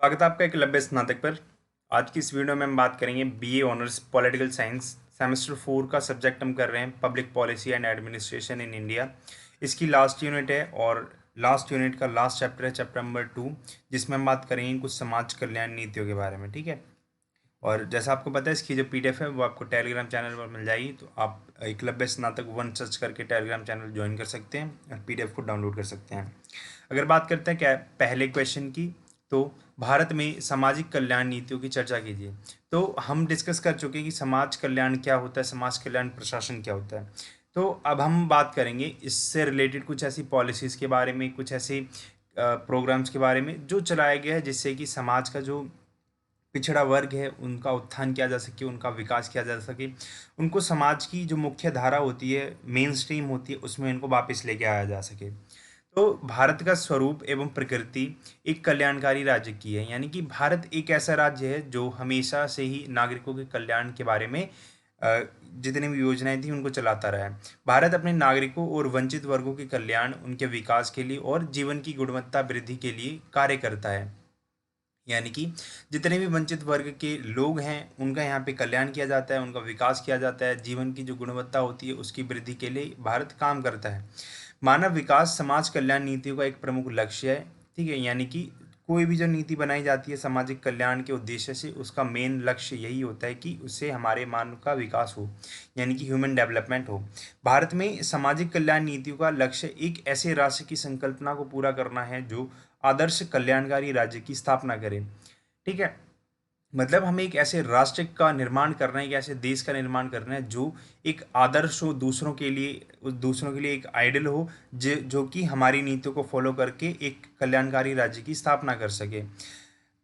स्वागत है आपका एकलव्य स्नातक पर। आज की इस वीडियो में हम बात करेंगे BA honours political science semester 4 का सब्जेक्ट हम कर रहे हैं public policy and administration in India. इसकी लास्ट यूनिट है और लास्ट यूनिट का लास्ट चैप्टर है चैप्टर नंबर 2, जिसमें हम बात करेंगे कुछ समाज कल्याण नीतियों के बारे में। ठीक है, और जैसा आपको पता है इसकी जो पीडीएफ है वो आपको टेलीग्राम चैनल पर मिल जाएगी, तो आप एकलव्य स्नातक 1 सर्च करके टेलीग्राम चैनल ज्वाइन कर सकते हैं और पीडीएफ को डाउनलोड कर सकते हैं। अगर बात करते हैं क्या पहले क्वेश्चन की, तो भारत में सामाजिक कल्याण नीतियों की चर्चा कीजिए। तो हम डिस्कस कर चुके हैं कि समाज कल्याण क्या होता है, समाज कल्याण प्रशासन क्या होता है। तो अब हम बात करेंगे इससे रिलेटेड कुछ ऐसी पॉलिसीज़ के बारे में, कुछ ऐसे प्रोग्राम्स के बारे में जो चलाया गया है जिससे कि समाज का जो पिछड़ा वर्ग है उनका उत्थान किया जा सके, उनका विकास किया जा सके, उनको समाज की जो मुख्य धारा होती है, मेन स्ट्रीम होती है, उसमें इनको वापस लेके आया जा सके। तो भारत का स्वरूप एवं प्रकृति एक कल्याणकारी राज्य की है, यानी कि भारत एक ऐसा राज्य है जो हमेशा से ही नागरिकों के कल्याण के बारे में जितनी भी योजनाएं थी उनको चलाता रहा है। भारत अपने नागरिकों और वंचित वर्गों के कल्याण, उनके विकास के लिए और जीवन की गुणवत्ता वृद्धि के लिए कार्य करता है। यानी कि जितने भी वंचित वर्ग के लोग हैं उनका यहाँ पे कल्याण किया जाता है, उनका विकास किया जाता है, जीवन की जो गुणवत्ता होती है उसकी वृद्धि के लिए भारत काम करता है। मानव विकास समाज कल्याण नीतियों का एक प्रमुख लक्ष्य है। ठीक है, यानी कि कोई भी जो नीति बनाई जाती है सामाजिक कल्याण के उद्देश्य से, उसका मेन लक्ष्य यही होता है कि उससे हमारे मानव का विकास हो, यानी कि ह्यूमन डेवलपमेंट हो। भारत में सामाजिक कल्याण नीतियों का लक्ष्य एक ऐसे राष्ट्र की संकल्पना को पूरा करना है जो आदर्श कल्याणकारी राज्य की स्थापना करे। ठीक है, मतलब हमें एक ऐसे राष्ट्र का निर्माण करना है, एक ऐसे देश का निर्माण करना है जो एक आदर्श हो दूसरों के लिए, उस दूसरों के लिए एक आइडल हो, जो कि हमारी नीतियों को फॉलो करके एक कल्याणकारी राज्य की स्थापना कर सके।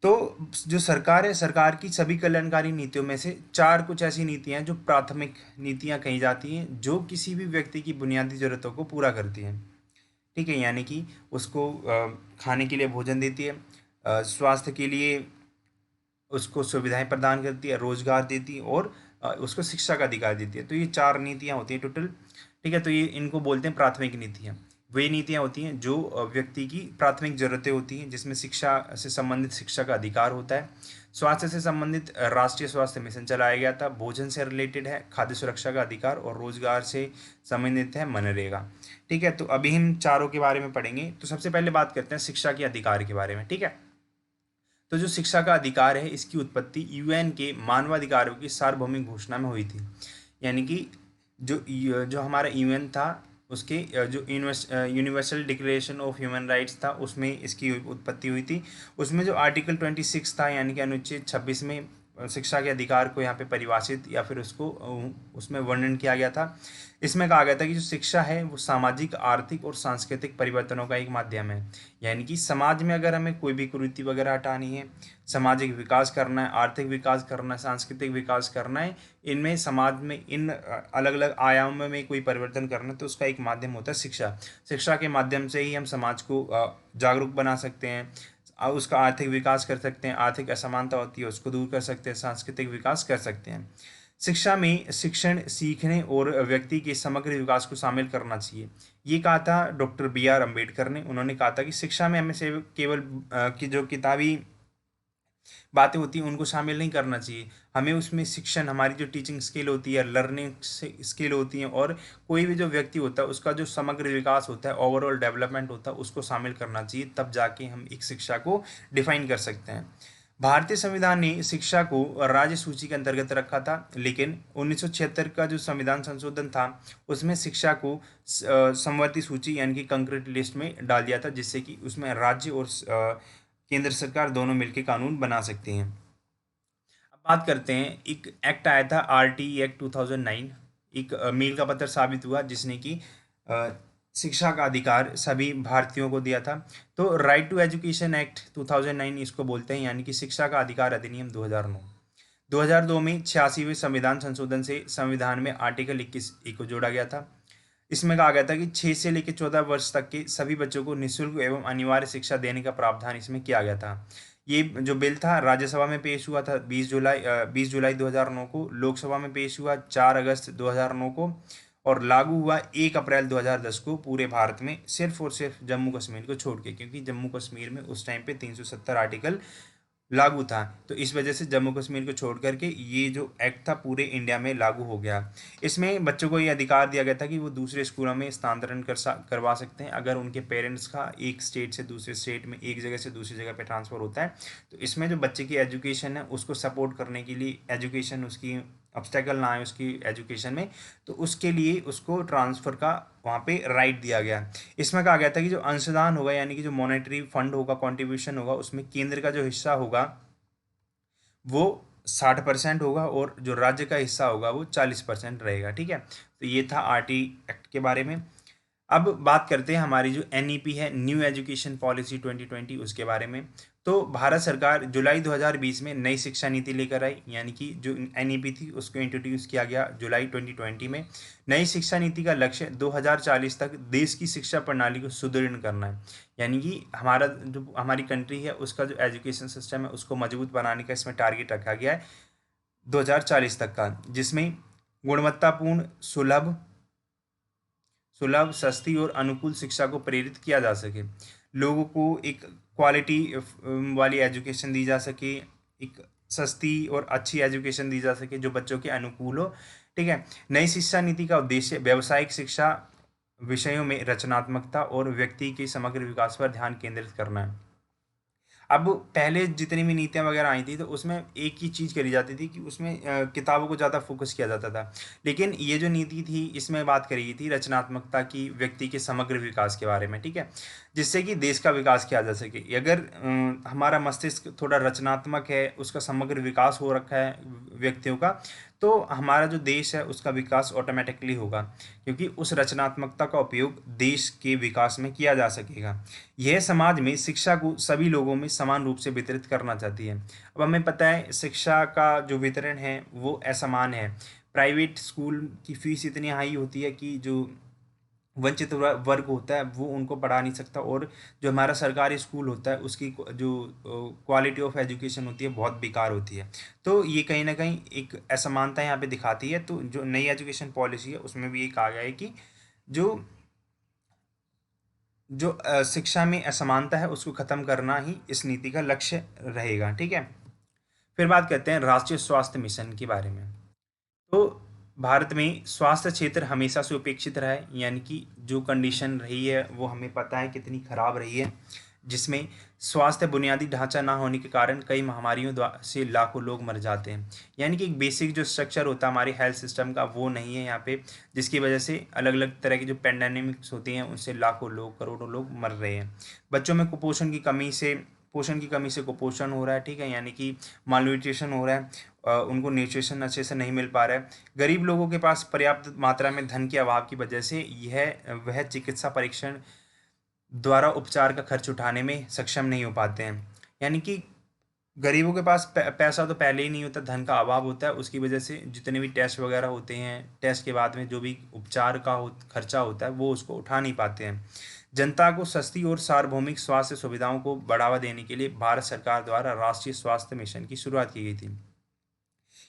तो जो सरकार है, सरकार की सभी कल्याणकारी नीतियों में से चार कुछ ऐसी नीतियां हैं जो प्राथमिक नीतियां कही जाती हैं, जो किसी भी व्यक्ति की बुनियादी जरूरतों को पूरा करती हैं। ठीक है, यानी कि उसको खाने के लिए भोजन देती है, स्वास्थ्य के लिए उसको सुविधाएं प्रदान करती है, रोजगार देती है और उसको शिक्षा का अधिकार देती है। तो ये चार नीतियां होती हैं टोटल। ठीक है, तो ये इनको बोलते हैं प्राथमिक नीतियां। वे नीतियां होती हैं जो व्यक्ति की प्राथमिक जरूरतें होती हैं, जिसमें शिक्षा से संबंधित शिक्षा का अधिकार होता है, स्वास्थ्य से संबंधित राष्ट्रीय स्वास्थ्य मिशन चलाया गया था, भोजन से रिलेटेड है खाद्य सुरक्षा का अधिकार, और रोजगार से संबंधित है मनरेगा। ठीक है, तो अभी हम चारों के बारे में पढ़ेंगे। तो सबसे पहले बात करते हैं शिक्षा के अधिकार के बारे में। ठीक है, तो जो शिक्षा का अधिकार है इसकी उत्पत्ति यूएन के मानवाधिकारों की सार्वभौमिक घोषणा में हुई थी। यानी कि जो हमारा यूएन था उसके जो universal declaration of human rights था उसमें इसकी उत्पत्ति हुई थी। उसमें जो आर्टिकल 26 था, यानी कि अनुच्छेद 26 में शिक्षा के अधिकार को यहाँ पे परिभाषित या फिर उसको उसमें वर्णन किया गया था। इसमें कहा गया था कि जो शिक्षा है वो सामाजिक, आर्थिक और सांस्कृतिक परिवर्तनों का एक माध्यम है। यानी कि समाज में अगर हमें कोई भी कुरीति वगैरह हटानी है, सामाजिक विकास करना है, आर्थिक विकास करना है, सांस्कृतिक विकास करना है, इनमें समाज में इन अलग अलग आयामों में कोई परिवर्तन करना है, तो उसका एक माध्यम होता है शिक्षा। शिक्षा के माध्यम से ही हम समाज को जागरूक बना सकते हैं, उसका आर्थिक विकास कर सकते हैं, आर्थिक असमानता होती है उसको दूर कर सकते हैं, सांस्कृतिक विकास कर सकते हैं। शिक्षा में शिक्षण, सीखने और व्यक्ति के समग्र विकास को शामिल करना चाहिए। ये कहा था डॉक्टर बी आर अम्बेडकर ने। उन्होंने कहा था कि शिक्षा में हमें से केवल की जो किताबी बातें होती हैं उनको शामिल नहीं करना चाहिए, हमें उसमें शिक्षण, हमारी जो टीचिंग स्किल होती है, लर्निंग स्किल होती है, और कोई भी जो व्यक्ति होता है उसका जो समग्र विकास होता है, ओवरऑल डेवलपमेंट होता है, उसको शामिल करना चाहिए। तब जाके हम एक शिक्षा को डिफाइन कर सकते हैं। भारतीय संविधान ने शिक्षा को राज्य सूची के अंतर्गत रखा था, लेकिन 1976 का जो संविधान संशोधन था उसमें शिक्षा को समवर्ती सूची यानी कि कंक्रीट लिस्ट में डाल दिया था, जिससे कि उसमें राज्य और केंद्र सरकार दोनों मिलकर कानून बना सकते हैं। अब बात करते हैं, एक एक्ट आया था आरटी एक्ट 2009, एक मील का पत्थर साबित हुआ, जिसने कि अ, शिक्षा का अधिकार सभी भारतीयों को दिया था। तो राइट टू एजुकेशन एक्ट 2009 इसको बोलते हैं, यानी कि शिक्षा का अधिकार अधिनियम 2009। 2002 में 86वें संविधान संशोधन से संविधान में आर्टिकल 21 ए को जोड़ा गया था। इसमें कहा गया था कि 6 से लेकर 14 वर्ष तक के सभी बच्चों को निःशुल्क एवं अनिवार्य शिक्षा देने का प्रावधान इसमें किया गया था। ये जो बिल था राज्यसभा में पेश हुआ था 20 जुलाई 2009 को, लोकसभा में पेश हुआ 4 अगस्त 2009 को, और लागू हुआ 1 अप्रैल 2010 को पूरे भारत में, सिर्फ और सिर्फ जम्मू कश्मीर को छोड़ के, क्योंकि जम्मू कश्मीर में उस टाइम पे 370 आर्टिकल लागू था। तो इस वजह से जम्मू कश्मीर को छोड़ करके ये जो एक्ट था पूरे इंडिया में लागू हो गया। इसमें बच्चों को ये अधिकार दिया गया था कि वो दूसरे स्कूलों में स्थानांतरण करवा सकते हैं अगर उनके पेरेंट्स का एक स्टेट से दूसरे स्टेट में, एक जगह से दूसरी जगह पे ट्रांसफ़र होता है। तो इसमें जो बच्चे की एजुकेशन है उसको सपोर्ट करने के लिए, एजुकेशन उसकी ऑब्स्टेकल ना आए उसकी एजुकेशन में, तो उसके लिए उसको ट्रांसफ़र का वहाँ पे राइट दिया गया। इसमें कहा गया था कि जो अंशदान होगा यानी कि जो मॉनेटरी फंड होगा, कंट्रीब्यूशन होगा, उसमें केंद्र का जो हिस्सा होगा वो 60% होगा और जो राज्य का हिस्सा होगा वो 40% रहेगा। ठीक है, तो ये था आरटी एक्ट के बारे में। अब बात करते हैं हमारी जो एनईपी है, न्यू एजुकेशन पॉलिसी 2020, उसके बारे में। तो भारत सरकार जुलाई 2020 में नई शिक्षा नीति लेकर आई, यानी कि जो एनईपी थी उसको इंट्रोड्यूस किया गया जुलाई 2020 में। नई शिक्षा नीति का लक्ष्य 2040 तक देश की शिक्षा प्रणाली को सुदृढ़ करना है, यानी कि हमारा जो हमारी कंट्री है उसका जो एजुकेशन सिस्टम है उसको मजबूत बनाने का इसमें टारगेट रखा गया है 2040 तक का, जिसमें गुणवत्तापूर्ण, सुलभ, सस्ती और अनुकूल शिक्षा को प्रेरित किया जा सके, लोगों को एक क्वालिटी वाली एजुकेशन दी जा सके, एक सस्ती और अच्छी एजुकेशन दी जा सके जो बच्चों के अनुकूल हो। ठीक है, नई शिक्षा नीति का उद्देश्य व्यावसायिक शिक्षा विषयों में रचनात्मकता और व्यक्ति के समग्र विकास पर ध्यान केंद्रित करना है। अब पहले जितनी भी नीतियाँ वगैरह आई थी तो उसमें एक ही चीज़ करी जाती थी कि उसमें किताबों को ज़्यादा फोकस किया जाता था। लेकिन ये जो नीति थी इसमें बात करी गई थी रचनात्मकता की, व्यक्ति के समग्र विकास के बारे में। ठीक है, जिससे कि देश का विकास किया जा सके। अगर हमारा मस्तिष्क थोड़ा रचनात्मक है, उसका समग्र विकास हो रखा है व्यक्तियों का, तो हमारा जो देश है उसका विकास ऑटोमेटिकली होगा, क्योंकि उस रचनात्मकता का उपयोग देश के विकास में किया जा सकेगा। यह समाज में शिक्षा को सभी लोगों में समान रूप से वितरित करना चाहती है। अब हमें पता है शिक्षा का जो वितरण है वो असमान है। प्राइवेट स्कूल की फीस इतनी हाई होती है कि जो वंचित वर्ग होता है वो उनको पढ़ा नहीं सकता, और जो हमारा सरकारी स्कूल होता है उसकी जो क्वालिटी ऑफ एजुकेशन होती है बहुत बेकार होती है। तो ये कहीं ना कहीं एक असमानता यहाँ पे दिखाती है। तो जो नई एजुकेशन पॉलिसी है उसमें भी ये कहा गया है कि जो जो शिक्षा में असमानता है उसको खत्म करना ही इस नीति का लक्ष्य रहेगा। ठीक है, फिर बात करते हैं राष्ट्रीय स्वास्थ्य मिशन के बारे में। तो भारत में स्वास्थ्य क्षेत्र हमेशा से उपेक्षित रहा है, यानी कि जो कंडीशन रही है वो हमें पता है कितनी खराब रही है, जिसमें स्वास्थ्य बुनियादी ढांचा ना होने के कारण कई महामारियों से लाखों लोग मर जाते हैं। यानी कि एक बेसिक जो स्ट्रक्चर होता है हमारे हेल्थ सिस्टम का वो नहीं है यहाँ पे, जिसकी वजह से अलग अलग तरह की जो पेंडेमिक्स होती हैं उनसे लाखों लोग, करोड़ों लोग मर रहे हैं। बच्चों में पोषण की कमी से कुपोषण हो रहा है। ठीक है, यानी कि मालन्यूट्रिशन हो रहा है, उनको न्यूट्रिशन अच्छे से नहीं मिल पा रहा है। गरीब लोगों के पास पर्याप्त मात्रा में धन के अभाव की वजह से यह वह चिकित्सा परीक्षण द्वारा उपचार का खर्च उठाने में सक्षम नहीं हो पाते हैं। यानी कि गरीबों के पास पैसा तो पहले ही नहीं होता, धन का अभाव होता है, उसकी वजह से जितने भी टेस्ट वगैरह होते हैं, टेस्ट के बाद में जो भी उपचार का खर्चा होता है वो उसको उठा नहीं पाते हैं। जनता को सस्ती और सार्वभौमिक स्वास्थ्य सुविधाओं को बढ़ावा देने के लिए भारत सरकार द्वारा राष्ट्रीय स्वास्थ्य मिशन की शुरुआत की गई थी।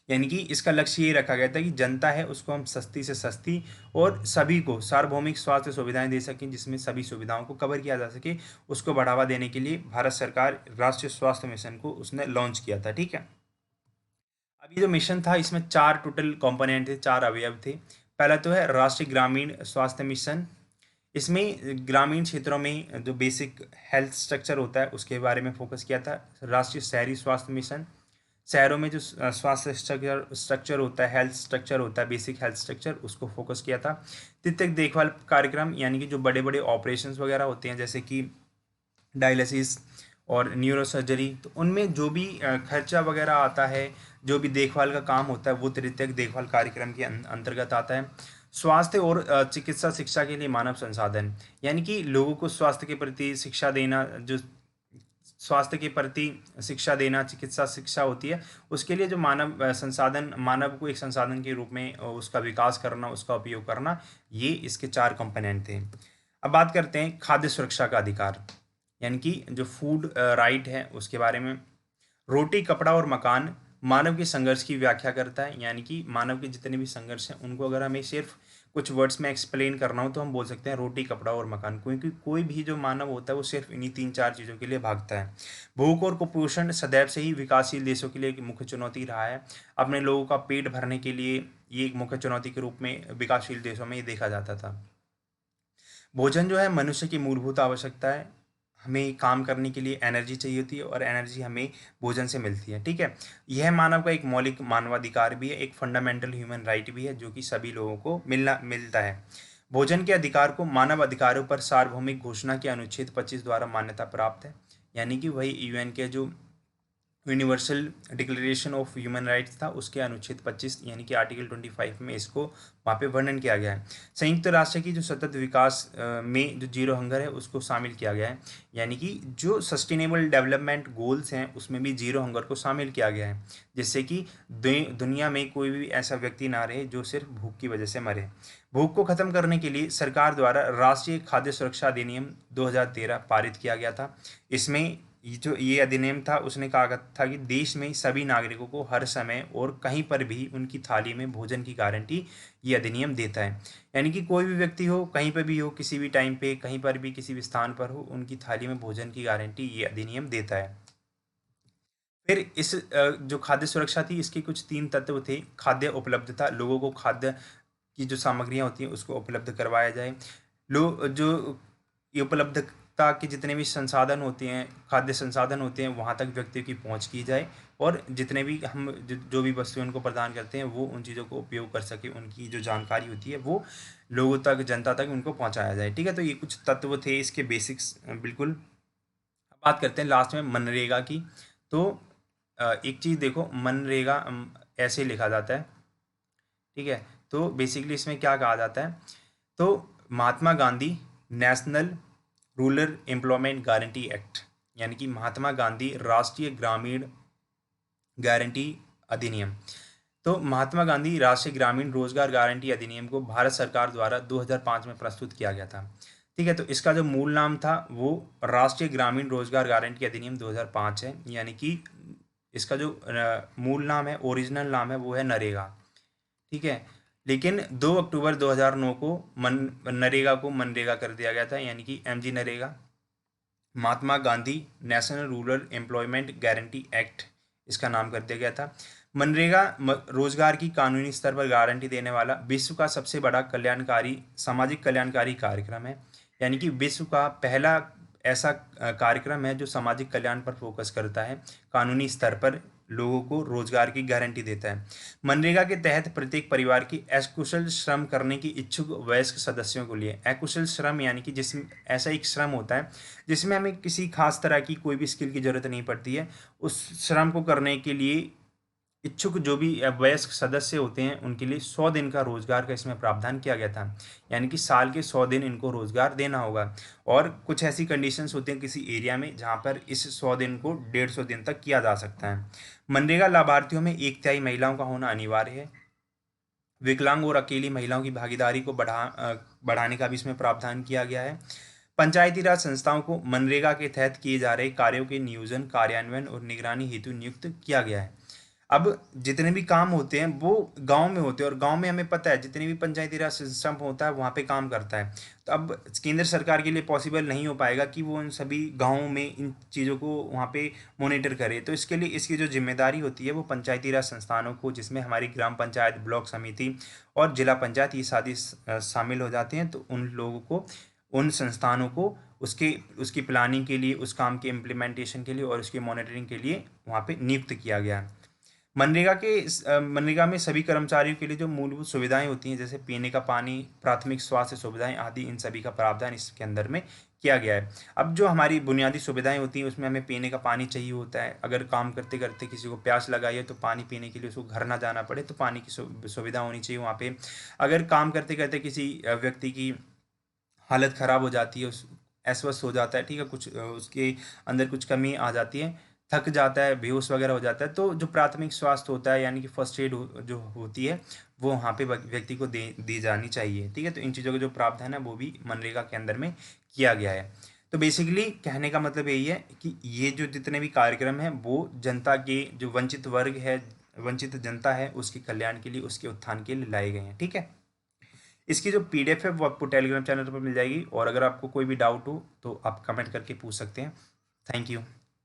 यानी कि इसका लक्ष्य ये रखा गया था कि जनता है उसको हम सस्ती से सस्ती और सभी को सार्वभौमिक स्वास्थ्य सुविधाएं दे सकें, जिसमें सभी सुविधाओं को कवर किया जा सके। उसको बढ़ावा देने के लिए भारत सरकार राष्ट्रीय स्वास्थ्य मिशन को उसने लॉन्च किया था। ठीक है, अब ये जो मिशन था इसमें 4 टोटल कंपोनेंट थे, 4 अवयव थे। पहला तो है राष्ट्रीय ग्रामीण स्वास्थ्य मिशन। इसमें ग्रामीण क्षेत्रों में जो बेसिक हेल्थ स्ट्रक्चर होता है उसके बारे में फोकस किया था। राष्ट्रीय शहरी स्वास्थ्य मिशन, शहरों में जो स्वास्थ्य स्ट्रक्चर होता है, हेल्थ स्ट्रक्चर होता है, बेसिक हेल्थ स्ट्रक्चर, उसको फोकस किया था। तृतीयक देखभाल कार्यक्रम, यानी कि जो बड़े बड़े ऑपरेशंस वगैरह होते हैं जैसे कि डायलिसिस और न्यूरो सर्जरी, तो उनमें जो भी खर्चा वगैरह आता है, जो भी देखभाल का काम होता है वो तृतीयक देखभाल कार्यक्रम के अंतर्गत आता है। स्वास्थ्य और चिकित्सा शिक्षा के लिए मानव संसाधन, यानी कि लोगों को स्वास्थ्य के प्रति शिक्षा देना, जो स्वास्थ्य के प्रति शिक्षा देना, चिकित्सा शिक्षा होती है, उसके लिए जो मानव संसाधन, मानव को एक संसाधन के रूप में उसका विकास करना, उसका उपयोग करना, ये इसके 4 कंपोनेंट थे। अब बात करते हैं खाद्य सुरक्षा का अधिकार, यानी कि जो फूड राइट है उसके बारे में। रोटी, कपड़ा और मकान मानव के संघर्ष की व्याख्या करता है, यानी कि मानव के जितने भी संघर्ष हैं उनको अगर हमें सिर्फ कुछ वर्ड्स में एक्सप्लेन करना हो तो हम बोल सकते हैं रोटी, कपड़ा और मकान, क्योंकि कोई भी जो मानव होता है वो सिर्फ इन्हीं 3-4 चीज़ों के लिए भागता है। भूख और कुपोषण सदैव से ही विकासशील देशों के लिए एक मुख्य चुनौती रहा है। अपने लोगों का पेट भरने के लिए ये एक मुख्य चुनौती के रूप में विकासशील देशों में ये देखा जाता था। भोजन जो है मनुष्य की मूलभूत आवश्यकता है। हमें काम करने के लिए एनर्जी चाहिए होती है और एनर्जी हमें भोजन से मिलती है, ठीक है। यह मानव का एक मौलिक मानवाधिकार भी है, एक फंडामेंटल ह्यूमन राइट भी है, जो कि सभी लोगों को मिलता है। भोजन के अधिकार को मानव अधिकारों पर सार्वभौमिक घोषणा के अनुच्छेद 25 द्वारा मान्यता प्राप्त है। यानी कि वही यूएन के जो universal declaration of human rights था उसके अनुच्छेद 25 यानी कि आर्टिकल 25 में इसको वहाँ पे वर्णन किया गया है। संयुक्त राष्ट्र की जो सतत विकास में जो जीरो हंगर है उसको शामिल किया गया है। यानी कि जो सस्टेनेबल डेवलपमेंट गोल्स हैं उसमें भी जीरो हंगर को शामिल किया गया है, जिससे कि दुनिया में कोई भी ऐसा व्यक्ति ना रहे जो सिर्फ भूख की वजह से मरे। भूख को खत्म करने के लिए सरकार द्वारा राष्ट्रीय खाद्य सुरक्षा अधिनियम 2013 पारित किया गया था। इसमें ये अधिनियम था उसने कहा था कि देश में सभी नागरिकों को हर समय और कहीं पर भी उनकी थाली में भोजन की गारंटी ये अधिनियम देता है। यानी कि कोई भी व्यक्ति हो, कहीं पर भी हो, किसी भी टाइम पे, कहीं पर भी, किसी भी स्थान पर हो, उनकी थाली में भोजन की गारंटी ये अधिनियम देता है। फिर इस जो खाद्य सुरक्षा थी इसके कुछ 3 तत्व थे। खाद्य उपलब्धता, लोगों को खाद्य की जो सामग्रियाँ होती हैं उसको उपलब्ध करवाया जाए। जो ये उपलब्धता के जितने भी संसाधन होते हैं, खाद्य संसाधन होते हैं, वहाँ तक व्यक्तियों की पहुँच की जाए और जितने भी हम जो भी वस्तुएं उनको प्रदान करते हैं वो उन चीज़ों को उपयोग कर सके, उनकी जो जानकारी होती है वो लोगों तक, जनता तक उनको पहुँचाया जाए, ठीक है। तो ये कुछ तत्व थे इसके बेसिक्स, बिल्कुल। अब बात करते हैं लास्ट में मनरेगा की। तो एक चीज़ देखो, मनरेगा ऐसे लिखा जाता है, ठीक है। तो बेसिकली इसमें क्या कहा जाता है, तो Mahatma Gandhi national rural employment guarantee act, यानी कि महात्मा गांधी राष्ट्रीय ग्रामीण गारंटी अधिनियम। तो महात्मा गांधी राष्ट्रीय ग्रामीण रोजगार गारंटी अधिनियम को भारत सरकार द्वारा 2005 में प्रस्तुत किया गया था, ठीक है। तो इसका जो मूल नाम था वो राष्ट्रीय ग्रामीण रोजगार गारंटी अधिनियम 2005 है। यानी कि इसका जो मूल नाम है, ओरिजिनल नाम है, वो है नरेगा, ठीक है। लेकिन 2 अक्टूबर 2009 को नरेगा को मनरेगा कर दिया गया था, यानी कि MG NREGA. Mahatma Gandhi national rural employment guarantee act इसका नाम कर दिया गया था। मनरेगा रोजगार की कानूनी स्तर पर गारंटी देने वाला विश्व का सबसे बड़ा कल्याणकारी सामाजिक कल्याणकारी कार्यक्रम है। यानी कि विश्व का पहला ऐसा कार्यक्रम है जो सामाजिक कल्याण पर फोकस करता है, कानूनी स्तर पर लोगों को रोजगार की गारंटी देता है। मनरेगा के तहत प्रत्येक परिवार की अकुशल श्रम करने की इच्छुक वयस्क सदस्यों को लिए, अकुशल श्रम यानी कि जिसमें ऐसा एक श्रम होता है जिसमें हमें किसी खास तरह की कोई भी स्किल की जरूरत नहीं पड़ती है, उस श्रम को करने के लिए इच्छुक जो भी वयस्क सदस्य होते हैं उनके लिए 100 दिन का रोजगार का इसमें प्रावधान किया गया था। यानी कि साल के 100 दिन इनको रोजगार देना होगा। और कुछ ऐसी कंडीशंस होती हैं किसी एरिया में जहाँ पर इस 100 दिन को 150 दिन तक किया जा सकता है। मनरेगा लाभार्थियों में 1/3 महिलाओं का होना अनिवार्य है। विकलांग और अकेली महिलाओं की भागीदारी को बढ़ाने का भी इसमें प्रावधान किया गया है। पंचायती राज संस्थाओं को मनरेगा के तहत किए जा रहे कार्यों के नियोजन, कार्यान्वयन और निगरानी हेतु नियुक्त किया गया है। अब जितने भी काम होते हैं वो गांव में होते हैं, और गांव में हमें पता है जितने भी पंचायती राज सिस्टम होता है वहाँ पे काम करता है। तो अब केंद्र सरकार के लिए पॉसिबल नहीं हो पाएगा कि वो उन सभी गांवों में इन चीज़ों को वहाँ पे मॉनिटर करे। तो इसके लिए इसकी जो जिम्मेदारी होती है वो पंचायती राज संस्थानों को, जिसमें हमारी ग्राम पंचायत, ब्लॉक समिति और जिला पंचायत ये सारी शामिल हो जाते हैं। तो उन लोगों को, उन संस्थानों को उसकी प्लानिंग के लिए, उस काम के इम्प्लीमेंटेशन के लिए और उसकी मॉनिटरिंग के लिए वहाँ पे नियुक्त किया गया है। मनरेगा में सभी कर्मचारियों के लिए जो मूलभूत सुविधाएं होती हैं जैसे पीने का पानी, प्राथमिक स्वास्थ्य सुविधाएं आदि, इन सभी का प्रावधान इसके अंदर में किया गया है। अब जो हमारी बुनियादी सुविधाएं होती हैं उसमें हमें पीने का पानी चाहिए होता है। अगर काम करते करते किसी को प्यास लगाई है तो पानी पीने के लिए उसको घर ना जाना पड़े, तो पानी की सुविधा होनी चाहिए वहाँ पे। अगर काम करते करते किसी व्यक्ति की हालत ख़राब हो जाती है, उस अस्वस्थ हो जाता है, ठीक है, कुछ उसके अंदर कुछ कमी आ जाती है, थक जाता है, बेहोश वगैरह हो जाता है, तो जो प्राथमिक स्वास्थ्य होता है यानी कि फर्स्ट एड जो होती है वो वहाँ पे व्यक्ति को दी जानी चाहिए, ठीक है। तो इन चीज़ों का जो प्रावधान है वो भी मनरेगा के अंदर में किया गया है। तो बेसिकली कहने का मतलब यही है कि ये जो जितने भी कार्यक्रम हैं वो जनता के, जो वंचित वर्ग है, वंचित जनता है, उसके कल्याण के लिए, उसके उत्थान के लिए लाए गए हैं, ठीक है। इसकी जो PDF है वो आपको टेलीग्राम चैनल पर मिल जाएगी, और अगर आपको कोई भी डाउट हो तो आप कमेंट करके पूछ सकते हैं। Thank you.